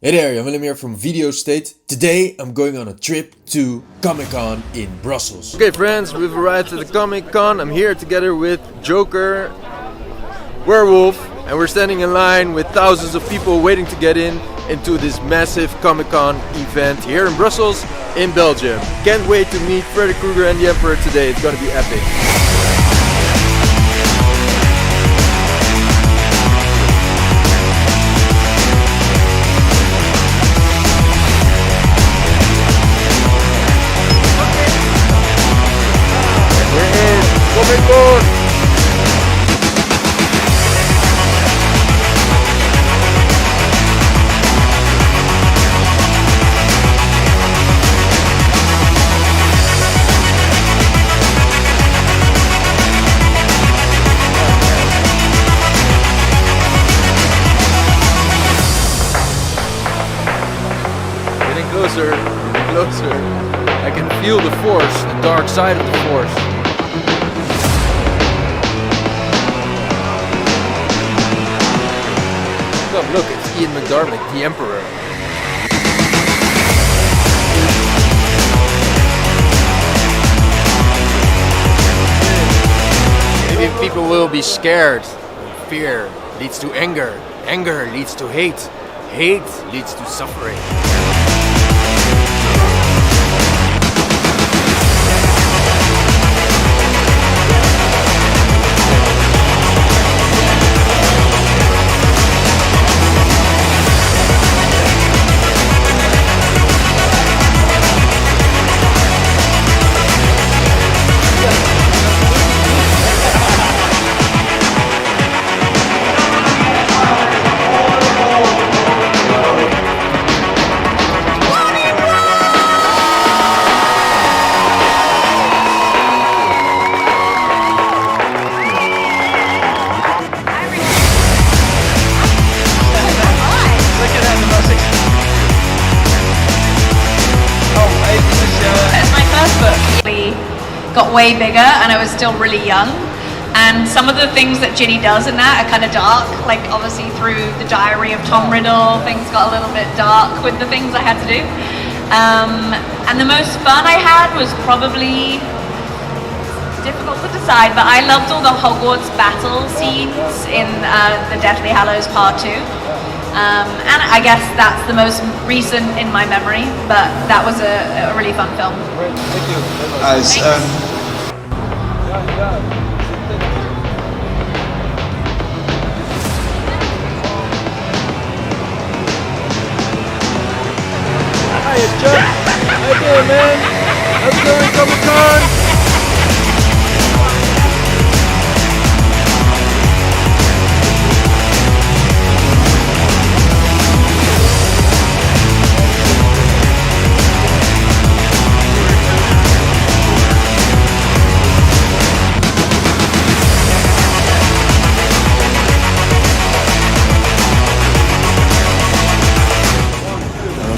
Hey there, I'm Willem here from Video State. Today I'm going on a trip to Comic-Con in Brussels. Okay friends, we've arrived at the Comic-Con. I'm here together with Joker, Werewolf, and we're standing in line with thousands of people waiting to get into this massive Comic-Con event here in Brussels, in Belgium. Can't wait to meet Freddy Krueger and the Emperor today. It's gonna be epic. Getting closer. I can feel the force, the dark side of the force. Come look, it's Ian McDermott, the Emperor. Maybe people will be scared. Fear leads to anger. Anger leads to hate. Hate leads to suffering. Got way bigger and I was still really young, and some of the things that Ginny does in that are kind of dark, like obviously through the Diary of Tom Riddle things got a little bit dark with the things I had to do, and the most fun I had was probably difficult to decide, but I loved all the Hogwarts battle scenes in the Deathly Hallows Part 2. And I guess that's the most recent in my memory, but that was a really fun film. Thank you. Hi, it's Chuck. How you doing, man? How's it going, Comic-Con?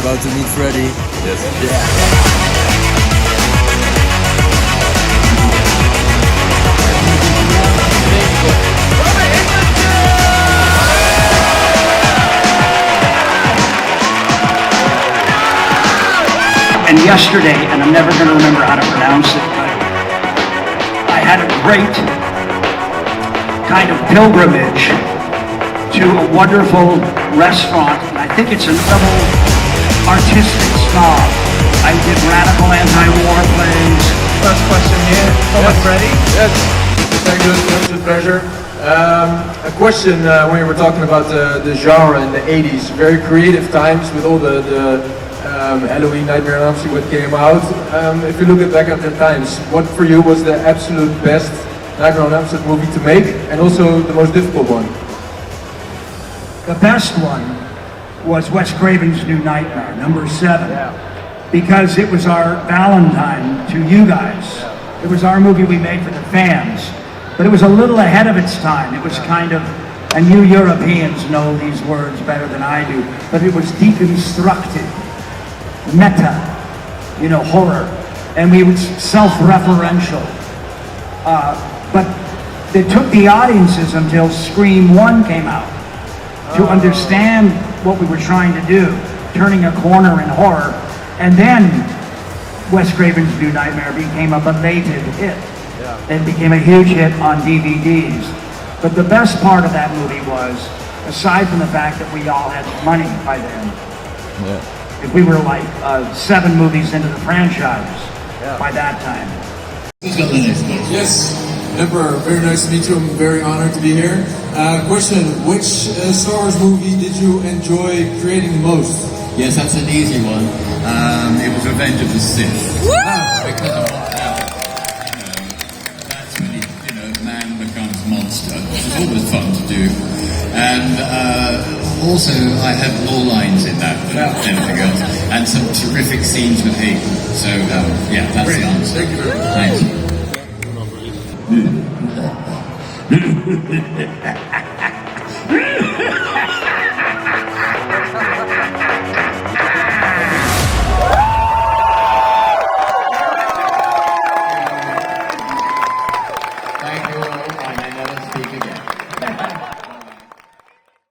About to meet Freddy. Yes. Yeah. And yesterday, and I'm never going to remember how to pronounce it, but I had a great kind of pilgrimage to a wonderful restaurant, and I think it's a double artistic snob. I did radical anti-war plays. First question here, Thomas Freddy. Yes, thank you, it's a pleasure. A question when you were talking about the genre in the 80s, very creative times with all the Halloween, Nightmare on Elm Street what came out. If you look back at the times, what for you was the absolute best Nightmare on Elm Street movie to make, and also the most difficult one? The best one was Wes Craven's New Nightmare, number 7. Yeah. Because it was our Valentine to you guys. It was our movie we made for the fans. But it was a little ahead of its time. It was kind of, and you Europeans know these words better than I do, but it was deconstructed, meta, horror. And we were self-referential. But it took the audiences until Scream 1 came out to understand what we were trying to do. turning a corner in horror. And then Wes Craven's New Nightmare became a belated hit. It became a huge hit on DVDs. But the best part of that movie was, aside from the fact that we all had money by then, if we were like 7 movies into the franchise by that time. Who's got the next question? Yes, Emperor, very nice to meet you. I'm very honored to be here. Question, which Star Wars movie did you enjoy creating the most? Yes, that's an easy one. It was Revenge of the Sith. Because of that's when man becomes monster, which is always fun to do. And also, I have more lines in that than anything else, and some terrific scenes with Hayden. So yeah, that's the answer. Thank you very much. Thanks.